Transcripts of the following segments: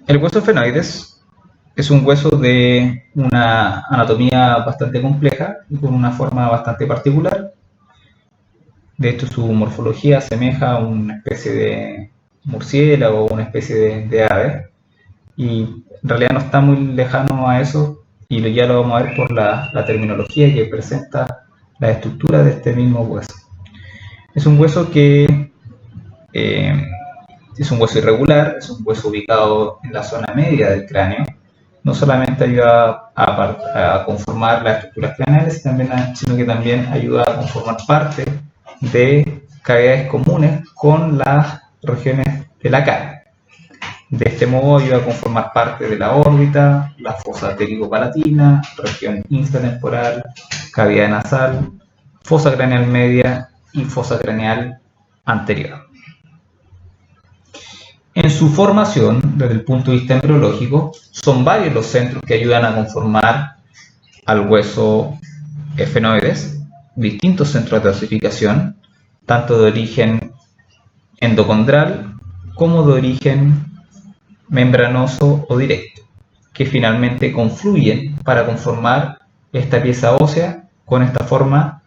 El hueso esfenoides es un hueso de una anatomía bastante compleja y con una forma bastante particular. De hecho, su morfología asemeja a una especie de murciélago o una especie de ave. Y en realidad no está muy lejano a eso, y ya lo vamos a ver por la terminología que presenta la estructura de este mismo hueso. Es un hueso que es un hueso irregular, es un hueso ubicado en la zona media del cráneo. No solamente ayuda a conformar las estructuras craneales, sino que también ayuda a conformar parte de cavidades comunes con las regiones de la cara. De este modo ayuda a conformar parte de la órbita, la fosa palatina, región infratemporal, cavidad nasal, fosa craneal media y fosa craneal anterior. En su formación, desde el punto de vista embriológico, son varios los centros que ayudan a conformar al hueso esfenoides, distintos centros de osificación, tanto de origen endocondral como de origen membranoso o directo, que finalmente confluyen para conformar esta pieza ósea con esta forma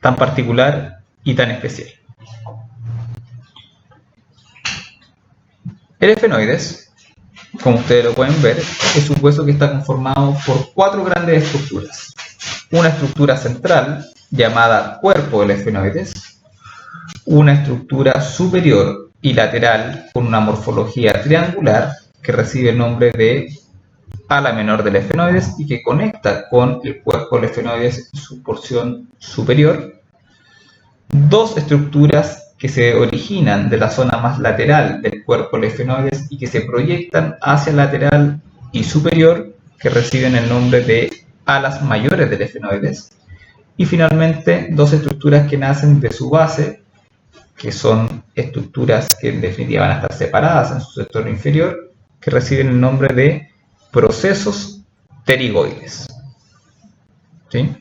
tan particular y tan especial. El esfenoides, como ustedes lo pueden ver, es un hueso que está conformado por 4 grandes estructuras. Una estructura central llamada cuerpo del esfenoides, una estructura superior y lateral con una morfología triangular que recibe el nombre de ala menor del esfenoides y que conecta con el cuerpo del esfenoides en su porción superior. 2 estructuras que se originan de la zona más lateral del cuerpo del esfenoides y que se proyectan hacia lateral y superior, que reciben el nombre de alas mayores del esfenoides. Y finalmente 2 estructuras que nacen de su base, que son estructuras que en definitiva van a estar separadas en su sector inferior, que reciben el nombre de procesos pterigoides. ¿Sí?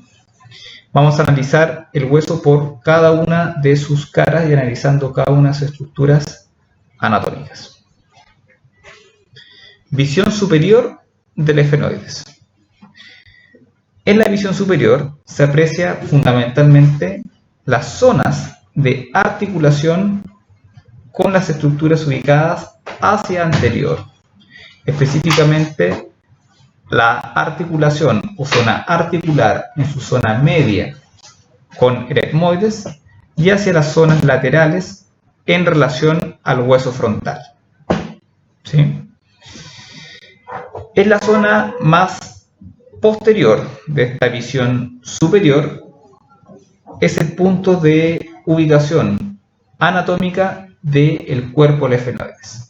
Vamos a analizar el hueso por cada una de sus caras y analizando cada una de sus estructuras anatómicas. Visión superior del esfenoides. En la visión superior se aprecia fundamentalmente las zonas de articulación con las estructuras ubicadas hacia anterior, específicamente la articulación o zona articular en su zona media con el etmoides y hacia las zonas laterales en relación al hueso frontal. ¿Sí? En la zona más posterior de esta visión superior es el punto de ubicación anatómica del cuerpo del esfenoides.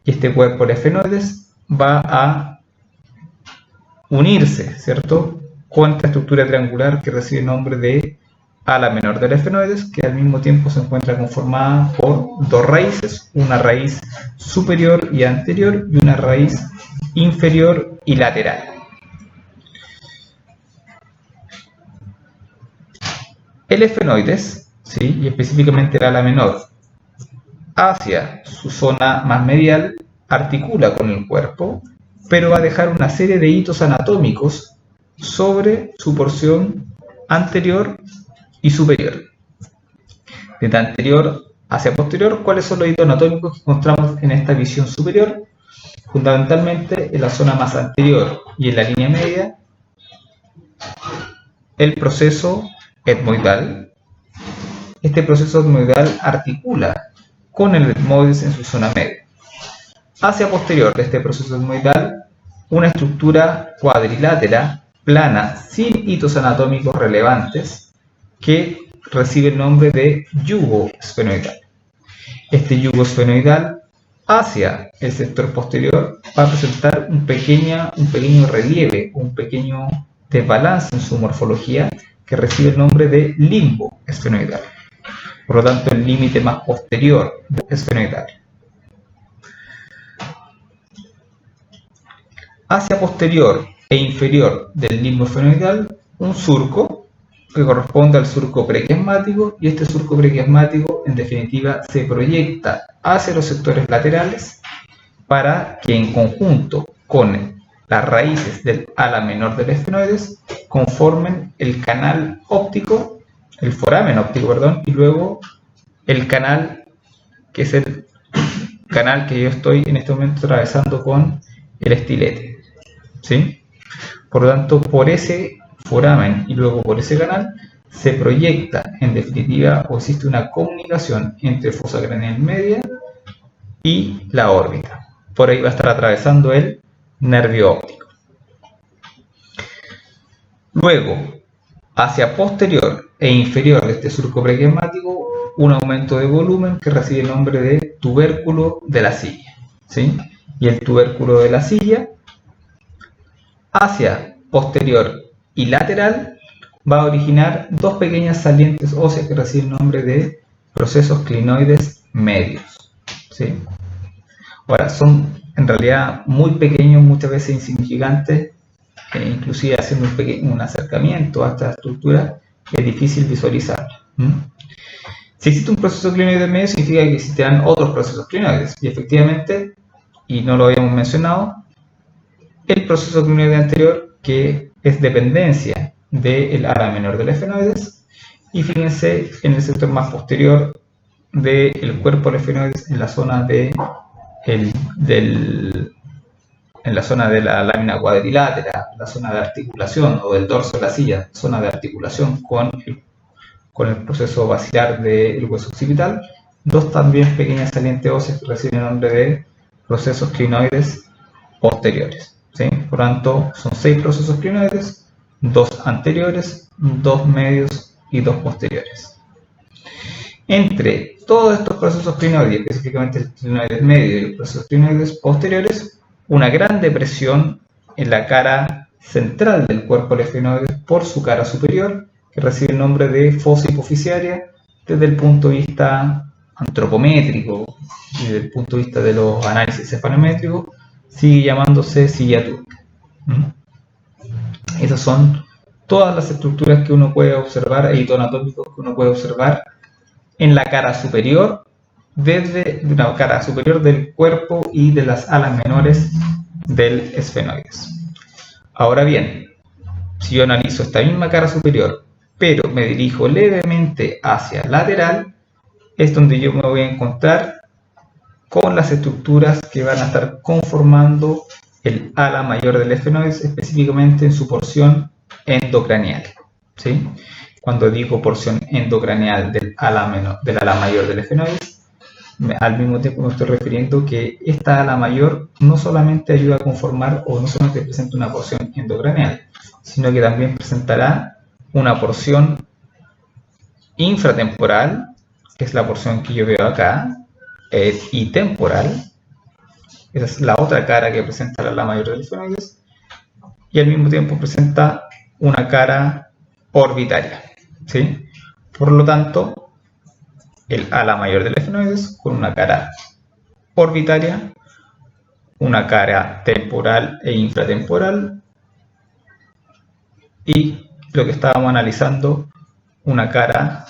Y este cuerpo del esfenoides va a unirse, ¿cierto?, con esta estructura triangular que recibe el nombre de ala menor del esfenoides, que al mismo tiempo se encuentra conformada por 2 raíces, una raíz superior y anterior y una raíz inferior y lateral. El esfenoides, ¿sí?, y específicamente el ala menor, hacia su zona más medial, articula con el cuerpo, pero va a dejar una serie de hitos anatómicos sobre su porción anterior y superior. Desde anterior hacia posterior, ¿cuáles son los hitos anatómicos que encontramos en esta visión superior? Fundamentalmente en la zona más anterior y en la línea media, el proceso etmoidal. Este proceso etmoidal articula con el etmoides en su zona media. Hacia posterior de este proceso etmoidal, una estructura cuadrilátera, plana, sin hitos anatómicos relevantes, que recibe el nombre de yugo esfenoidal. Este yugo esfenoidal hacia el sector posterior va a presentar un pequeño relieve, un pequeño desbalance en su morfología que recibe el nombre de limbo esfenoidal. Por lo tanto, el límite más posterior esfenoidal. Hacia posterior e inferior del limbo esfenoidal, un surco, que corresponde al surco prequiasmático, y este surco prequiasmático en definitiva se proyecta hacia los sectores laterales para que en conjunto con las raíces del ala menor del esfenoides conformen el canal óptico, el foramen óptico, perdón, y luego el canal que es el canal que yo estoy en este momento atravesando con el estilete, ¿sí? Por lo tanto, por ese foramen y luego por ese canal se proyecta en definitiva o existe una comunicación entre fosa craneal media y la órbita. Por ahí va a estar atravesando el nervio óptico. Luego, hacia posterior e inferior de este surco prequiasmático, un aumento de volumen que recibe el nombre de tubérculo de la silla, ¿sí? Y el tubérculo de la silla, hacia posterior y lateral, va a originar dos pequeñas salientes óseas que reciben el nombre de procesos clinoides medios, ¿sí? Ahora, son en realidad muy pequeños, muchas veces insignificantes, inclusive haciendo un acercamiento a esta estructura es difícil visualizarla. Si existe un proceso clinoide medio, significa que existirán otros procesos clinoides, y efectivamente, y no lo habíamos mencionado, el proceso clinoide anterior, que es dependencia del ala menor del esfenoides, y fíjense en el sector más posterior del cuerpo del esfenoides, en la zona de la lámina cuadrilátera, la zona de articulación, o del dorso de la silla, zona de articulación con el proceso basilar del hueso occipital, dos también pequeñas salientes óseas que reciben el nombre de procesos clinoides posteriores, ¿sí? Por lo tanto, son 6 procesos clinoides, 2 anteriores, 2 medios y 2 posteriores. Entre todos estos procesos clinoides, específicamente el clinoide medio y los procesos clinoides posteriores, una gran depresión en la cara central del cuerpo del esfenoides por su cara superior, que recibe el nombre de fosa hipoficiaria desde el punto de vista antropométrico y desde el punto de vista de los análisis cefalométricos, sigue llamándose silla turca. Esas son todas las estructuras que uno puede observar, editoanatómicos que uno puede observar en la cara superior, desde la cara superior del cuerpo y de las alas menores del esfenoides. Ahora bien, si yo analizo esta misma cara superior, pero me dirijo levemente hacia lateral, es donde yo me voy a encontrar con las estructuras que van a estar conformando el ala mayor del esfenoides, específicamente en su porción endocraneal, ¿sí? Cuando digo porción endocraneal del ala mayor del esfenoides, al mismo tiempo me estoy refiriendo que esta ala mayor no solamente ayuda a conformar o no solamente presenta una porción endocraneal, sino que también presentará una porción infratemporal, que es la porción que yo veo acá, y temporal, esa es la otra cara que presenta la ala mayor del esfenoides, y al mismo tiempo presenta una cara orbitaria, ¿sí? Por lo tanto, el ala mayor del esfenoides con una cara orbitaria, una cara temporal e infratemporal, y lo que estábamos analizando, una cara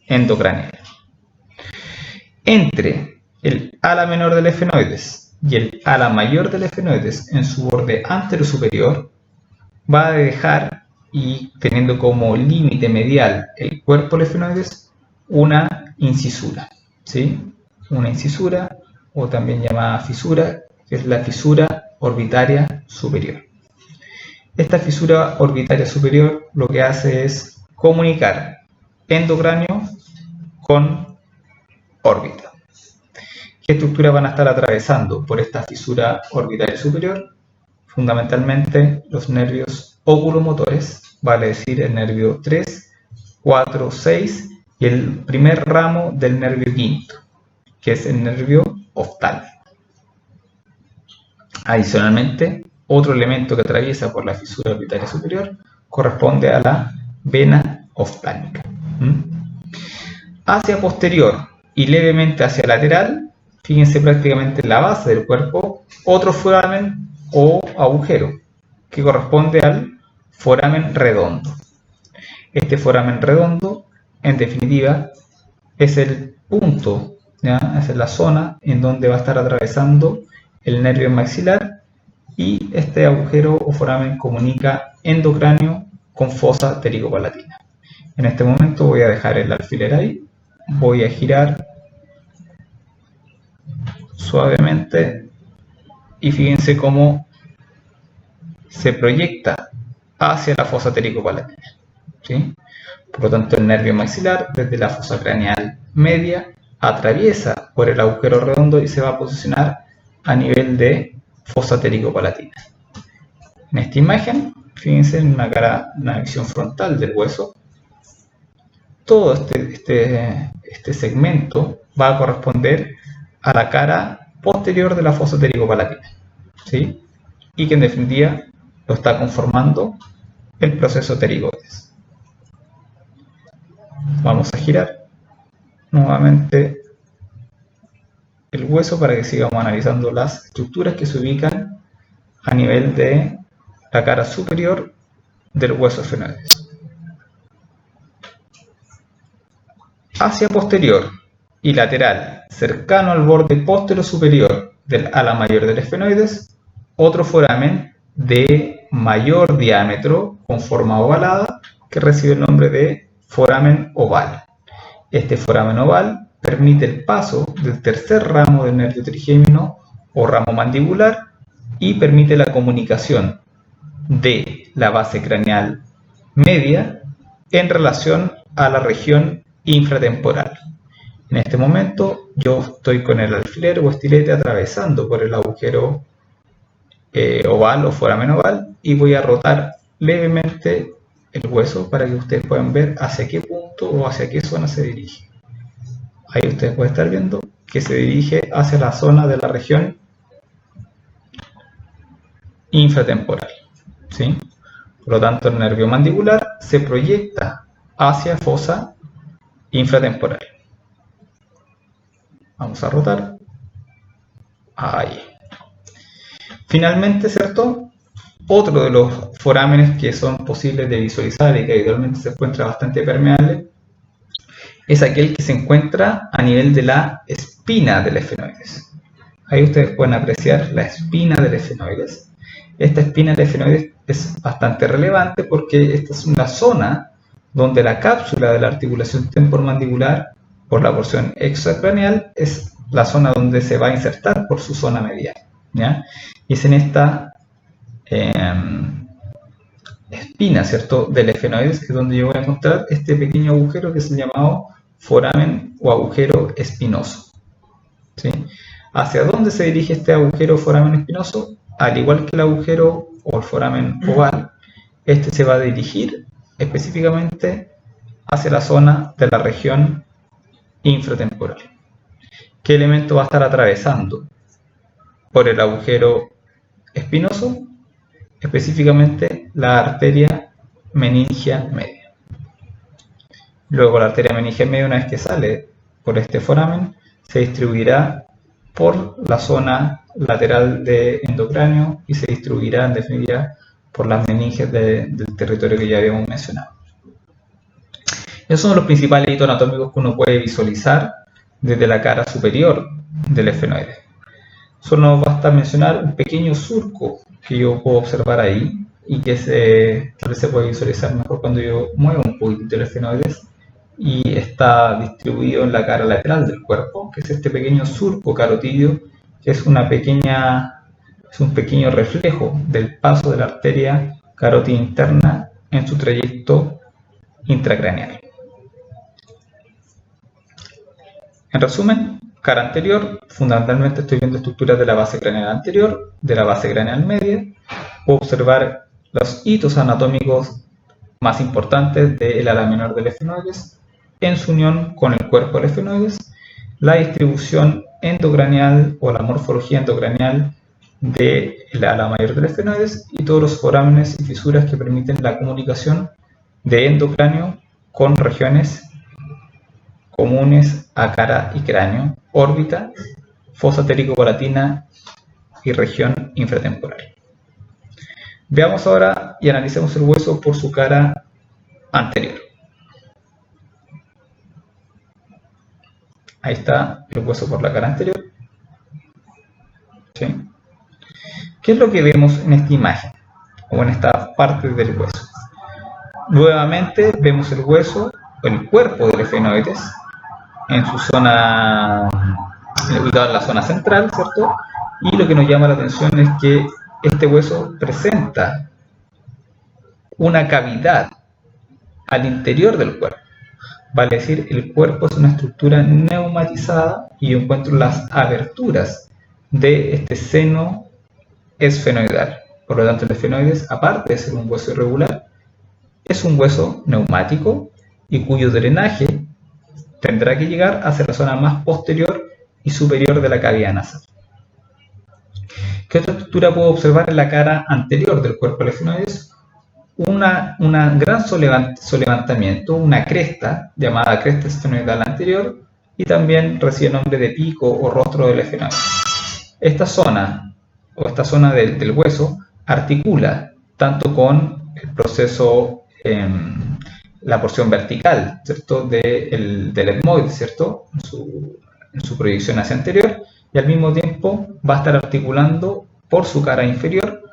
endocraneal. Entre el ala menor del esfenoides y el ala mayor del esfenoides en su borde anterosuperior va a dejar, y teniendo como límite medial el cuerpo del esfenoides, una incisura, ¿sí? Una incisura, o también llamada fisura, que es la fisura orbitaria superior. Esta fisura orbitaria superior lo que hace es comunicar endocráneo con órbita. ¿Qué estructuras van a estar atravesando por esta fisura orbitaria superior? Fundamentalmente los nervios oculomotores, vale decir el nervio 3, 4, 6 y el primer ramo del nervio quinto, que es el nervio oftálmico. Adicionalmente, otro elemento que atraviesa por la fisura orbitaria superior corresponde a la vena oftálmica. Hacia posterior y levemente hacia lateral, fíjense prácticamente en la base del cuerpo, otro foramen o agujero que corresponde al foramen redondo. Este foramen redondo, en definitiva, es el punto, ¿ya? Es la zona en donde va a estar atravesando el nervio maxilar, y este agujero o foramen comunica endocráneo con fosa ptericopalatina. En este momento voy a dejar el alfiler ahí, voy a girar suavemente y fíjense cómo se proyecta hacia la fosa ptericopalatina, ¿sí? Por lo tanto, el nervio maxilar desde la fosa craneal media atraviesa por el agujero redondo y se va a posicionar a nivel de fosa ptericopalatina. En esta imagen, fíjense en una visión frontal del hueso, todo este segmento va a corresponder a la cara posterior de la fosa ptericopalatina, ¿sí? Y que en definitiva lo está conformando el proceso pterigoides. Vamos a girar nuevamente el hueso para que sigamos analizando las estructuras que se ubican a nivel de la cara superior del hueso esfenoides. Hacia posterior y lateral, cercano al borde póstero superior del ala mayor del esfenoides, otro foramen de mayor diámetro con forma ovalada que recibe el nombre de foramen oval. Este foramen oval permite el paso del tercer ramo del nervio trigémino o ramo mandibular y permite la comunicación de la base craneal media en relación a la región infratemporal. En este momento yo estoy con el alfiler o estilete atravesando por el agujero oval o foramen oval y voy a rotar levemente el hueso para que ustedes puedan ver hacia qué punto o hacia qué zona se dirige. Ahí ustedes pueden estar viendo que se dirige hacia la zona de la región infratemporal, ¿sí? Por lo tanto, el nervio mandibular se proyecta hacia fosa infratemporal. Vamos a rotar. Ahí. Finalmente, ¿cierto? Otro de los forámenes que son posibles de visualizar y que habitualmente se encuentra bastante permeable es aquel que se encuentra a nivel de la espina del esfenoides. Ahí ustedes pueden apreciar la espina del esfenoides. Esta espina del esfenoides es bastante relevante porque esta es una zona donde la cápsula de la articulación temporomandibular por la porción extracraneal es la zona donde se va a insertar por su zona medial, ¿ya? Y es en esta espina, ¿cierto?, del esfenoides, que es donde yo voy a encontrar este pequeño agujero que es el llamado foramen o agujero espinoso, ¿sí? ¿Hacia dónde se dirige este agujero foramen espinoso? Al igual que el agujero o el foramen oval, este se va a dirigir específicamente hacia la zona de la región infratemporal. ¿Qué elemento va a estar atravesando por el agujero espinoso? Específicamente la arteria meningia media. Luego la arteria meningia media, una vez que sale por este foramen, se distribuirá por la zona lateral de endocráneo y se distribuirá en definitiva por las meninges del territorio que ya habíamos mencionado. Esos son los principales hitos anatómicos que uno puede visualizar desde la cara superior del esfenoide. Solo basta mencionar un pequeño surco que yo puedo observar ahí y que tal vez se puede visualizar mejor cuando yo muevo un poquito el esfenoides y está distribuido en la cara lateral del cuerpo, que es este pequeño surco carotidio, que es un pequeño reflejo del paso de la arteria carótida interna en su trayecto intracraneal. En resumen, cara anterior, fundamentalmente estoy viendo estructuras de la base craneal anterior, de la base craneal media. Puedo observar los hitos anatómicos más importantes del ala menor del esfenoides en su unión con el cuerpo del esfenoides, la distribución endocraneal o la morfología endocraneal del ala mayor del esfenoides y todos los forámenes y fisuras que permiten la comunicación de endocráneo con regiones comunes a cara y cráneo, órbita, fosa ptericopalatina y región infratemporal. Veamos ahora y analicemos el hueso por su cara anterior. Ahí está el hueso por la cara anterior. ¿Sí? ¿Qué es lo que vemos en esta imagen o en esta parte del hueso? Nuevamente vemos el hueso, el cuerpo del efenoides en su zona, ubicado en la zona central, ¿cierto? Y lo que nos llama la atención es que este hueso presenta una cavidad al interior del cuerpo. Vale decir, el cuerpo es una estructura neumatizada y yo encuentro las aberturas de este seno esfenoidal. Por lo tanto, el esfenoides, aparte de ser un hueso irregular, es un hueso neumático y cuyo drenaje tendrá que llegar hacia la zona más posterior y superior de la cavidad nasal. ¿Qué otra estructura puedo observar en la cara anterior del cuerpo del esfenoides? Un gran solevantamiento, una cresta llamada cresta esfenoidal anterior y también recibe el nombre de pico o rostro del esfenoides. Esta zona del hueso articula tanto con el proceso, la porción vertical, ¿cierto? del etmoide, ¿cierto? En su proyección hacia anterior, y al mismo tiempo va a estar articulando por su cara inferior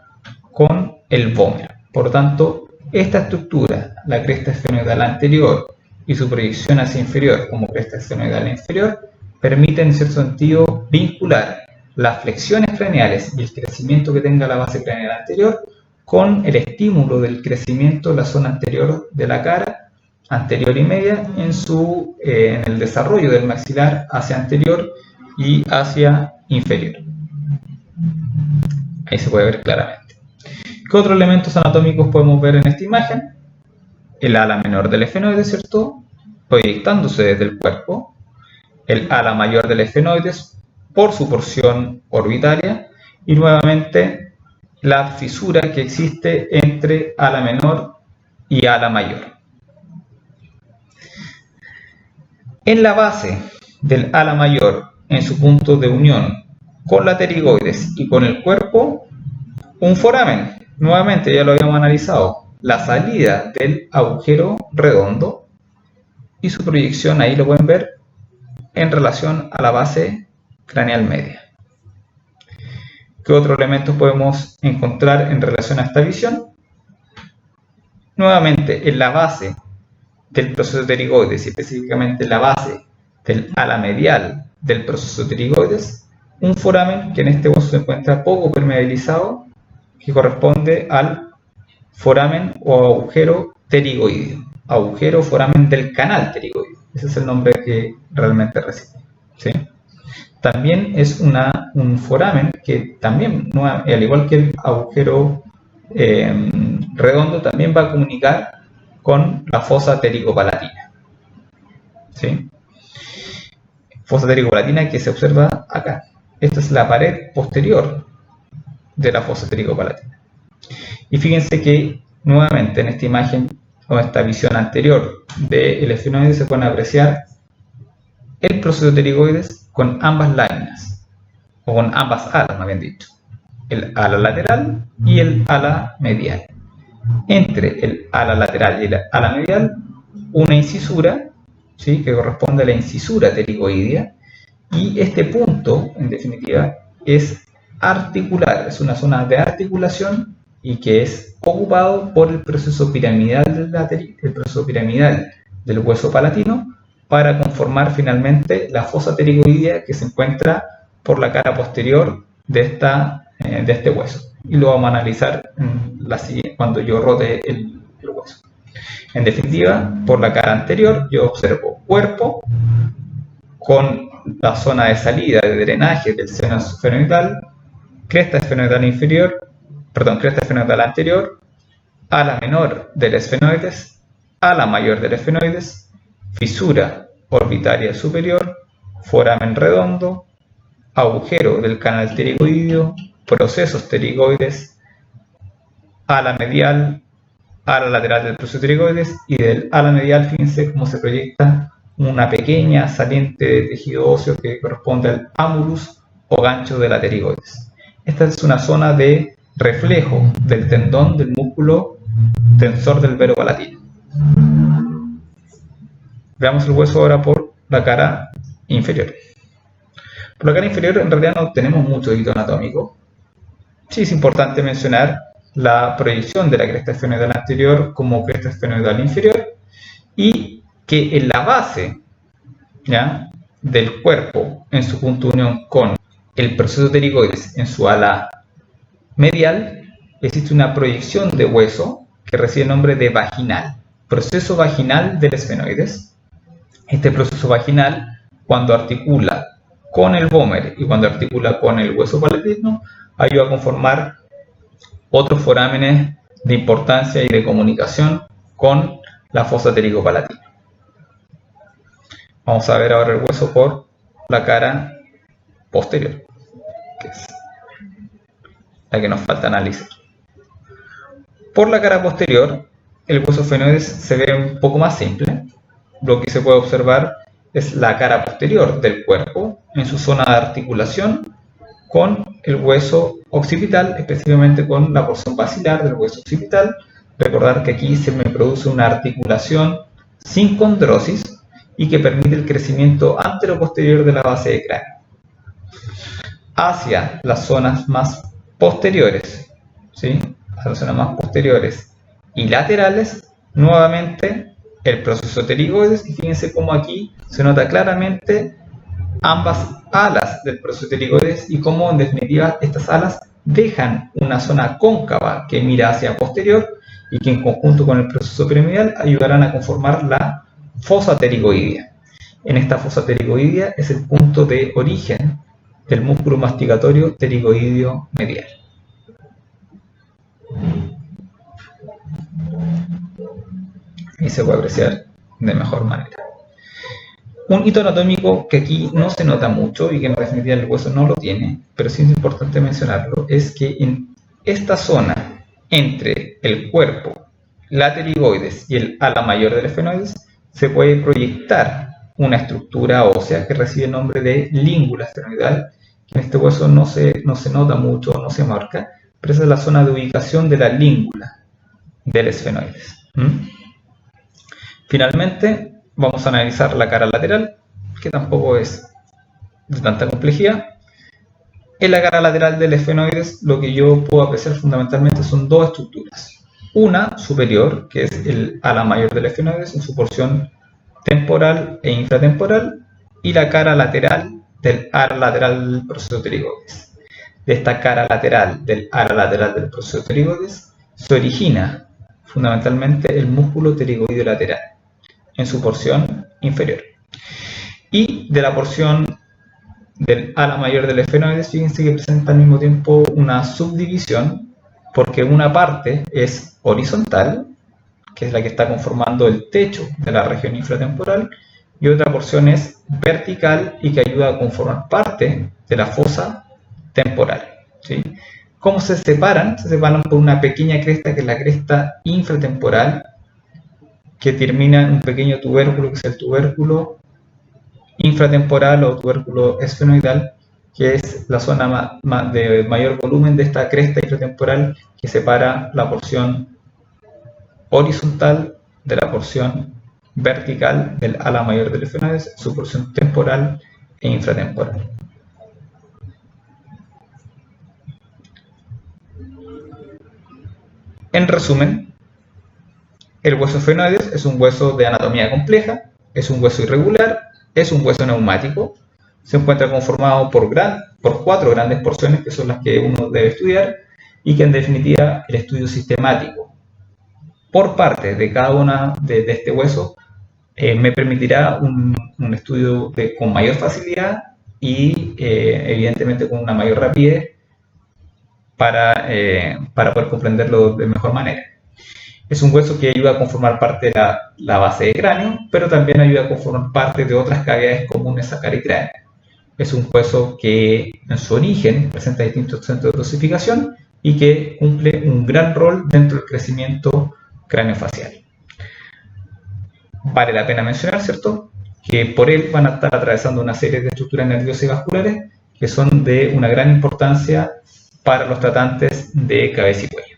con el vómero. Por lo tanto, esta estructura, la cresta esfenoidal anterior y su proyección hacia inferior como cresta esfenoidal inferior, permiten en cierto sentido vincular las flexiones craneales y el crecimiento que tenga la base craneal anterior con el estímulo del crecimiento de la zona anterior de la cara, anterior y media, en el desarrollo del maxilar hacia anterior y hacia inferior. Ahí se puede ver claramente. ¿Qué otros elementos anatómicos podemos ver en esta imagen? El ala menor del esfenoides, ¿cierto? Proyectándose desde el cuerpo. El ala mayor del esfenoides por su porción orbitaria. Y nuevamente la fisura que existe entre ala menor y ala mayor. En la base del ala mayor, en su punto de unión con la pterigoides y con el cuerpo, un foramen. Nuevamente ya lo habíamos analizado, la salida del agujero redondo y su proyección, ahí lo pueden ver, en relación a la base craneal media. ¿Qué otros elementos podemos encontrar en relación a esta visión? Nuevamente, en la base del proceso pterigoides y específicamente en la base del ala medial del proceso pterigoides, un foramen que en este hueso se encuentra poco permeabilizado, que corresponde al foramen o agujero pterigoideo, agujero foramen del canal pterigoideo. Ese es el nombre que realmente recibe. ¿Sí? También es un foramen que también, al igual que el agujero redondo, también va a comunicar con la fosa ptericopalatina. ¿Sí? Fosa ptericopalatina que se observa acá. Esta es la pared posterior de la fosa ptericopalatina. Y fíjense que nuevamente en esta imagen o esta visión anterior del esfenoide se pueden apreciar el proceso pterigoides con ambas láminas, o con ambas alas, más bien dicho, el ala lateral y el ala medial. Entre el ala lateral y el ala medial, una incisura, ¿sí? Que corresponde a la incisura pterigoidea, y este punto, en definitiva, es articular, es una zona de articulación y que es ocupado por el proceso piramidal del hueso palatino para conformar finalmente la fosa pterigoidea que se encuentra por la cara posterior de este hueso. Y lo vamos a analizar cuando yo rote el hueso. En definitiva, por la cara anterior yo observo cuerpo con la zona de salida de drenaje del seno esfenoidal, cresta esfenoidal anterior, ala menor del esfenoides, ala mayor del esfenoides, fisura orbitaria superior, foramen redondo, agujero del canal pterigoideo, procesos pterigoides, ala medial, ala lateral del proceso pterigoides, y del ala medial, fíjense cómo se proyecta una pequeña saliente de tejido óseo que corresponde al amulus o gancho de la pterigoides. Esta es una zona de reflejo del tendón del músculo tensor del vero palatino. Veamos el hueso ahora por la cara inferior. Por la cara inferior en realidad no tenemos mucho hito anatómico. Sí es importante mencionar la proyección de la cresta esfenoidal anterior como cresta esfenoidal inferior y que en la base, ¿ya?, del cuerpo en su punto de unión con el proceso pterigoides en su ala medial existe una proyección de hueso que recibe el nombre de vaginal, proceso vaginal del esfenoides. Este proceso vaginal, cuando articula con el vómer y cuando articula con el hueso palatino, ayuda a conformar otros forámenes de importancia y de comunicación con la fosa pterigo-palatina. Vamos a ver ahora el hueso por la cara posterior, que es la que nos falta analizar. Por la cara posterior, el hueso esfenoides se ve un poco más simple. Lo que se puede observar es la cara posterior del cuerpo en su zona de articulación con el hueso occipital, específicamente con la porción basilar del hueso occipital. Recordar que aquí se me produce una articulación sin condrosis y que permite el crecimiento anteroposterior de la base de cráneo. Hacia las zonas más posteriores, ¿sí?, hacia las zonas más posteriores y laterales, nuevamente el proceso pterigoides, y fíjense cómo aquí se nota claramente ambas alas del proceso pterigoides y cómo en definitiva estas alas dejan una zona cóncava que mira hacia posterior y que en conjunto con el proceso piramidal ayudarán a conformar la fosa pterigoidea. En esta fosa pterigoidea es el punto de origen del músculo masticatorio pterigoideo medial. Y se puede apreciar de mejor manera. Un hito anatómico que aquí no se nota mucho y que en definitiva el hueso no lo tiene, pero sí es importante mencionarlo, es que en esta zona entre el cuerpo, la pterigoides y el ala mayor del esfenoides se puede proyectar una estructura ósea que recibe el nombre de língula esfenoidal, que en este hueso no se nota mucho, no se marca, pero esa es la zona de ubicación de la língula del esfenoides. Finalmente, vamos a analizar la cara lateral, que tampoco es de tanta complejidad. En la cara lateral del esfenoides, lo que yo puedo apreciar fundamentalmente son dos estructuras. Una superior, que es el ala mayor del esfenoides en su porción temporal e infratemporal, y la cara lateral del ala lateral del proceso pterigoides. De esta cara lateral del ala lateral del proceso pterigoides se origina fundamentalmente el músculo pterigoideo lateral en su porción inferior. Y de la porción del ala mayor del esfenoides, fíjense que presenta al mismo tiempo una subdivisión, porque una parte es horizontal, que es la que está conformando el techo de la región infratemporal, y otra porción es vertical y que ayuda a conformar parte de la fosa temporal, ¿sí? ¿Cómo se separan? Se separan por una pequeña cresta, que es la cresta infratemporal, que termina en un pequeño tubérculo, que es el tubérculo infratemporal o tubérculo esfenoidal, que es la zona de mayor volumen de esta cresta infratemporal que separa la porción horizontal de la porción vertical del ala mayor del esfenoides, su porción temporal e infratemporal. En resumen, el hueso esfenoides es un hueso de anatomía compleja, es un hueso irregular, es un hueso neumático, se encuentra conformado por 4 grandes porciones que son las que uno debe estudiar, y que en definitiva el estudio sistemático por parte de cada una de este hueso me permitirá un estudio con mayor facilidad y evidentemente con una mayor rapidez para poder comprenderlo de mejor manera. Es un hueso que ayuda a conformar parte de la base de cráneo, pero también ayuda a conformar parte de otras cavidades comunes a cara y cráneo. Es un hueso que en su origen presenta distintos centros de dosificación y que cumple un gran rol dentro del crecimiento craneofacial. Vale la pena mencionar, ¿cierto?, que por él van a estar atravesando una serie de estructuras nerviosas y vasculares que son de una gran importancia para los tratantes de cabeza y cuello.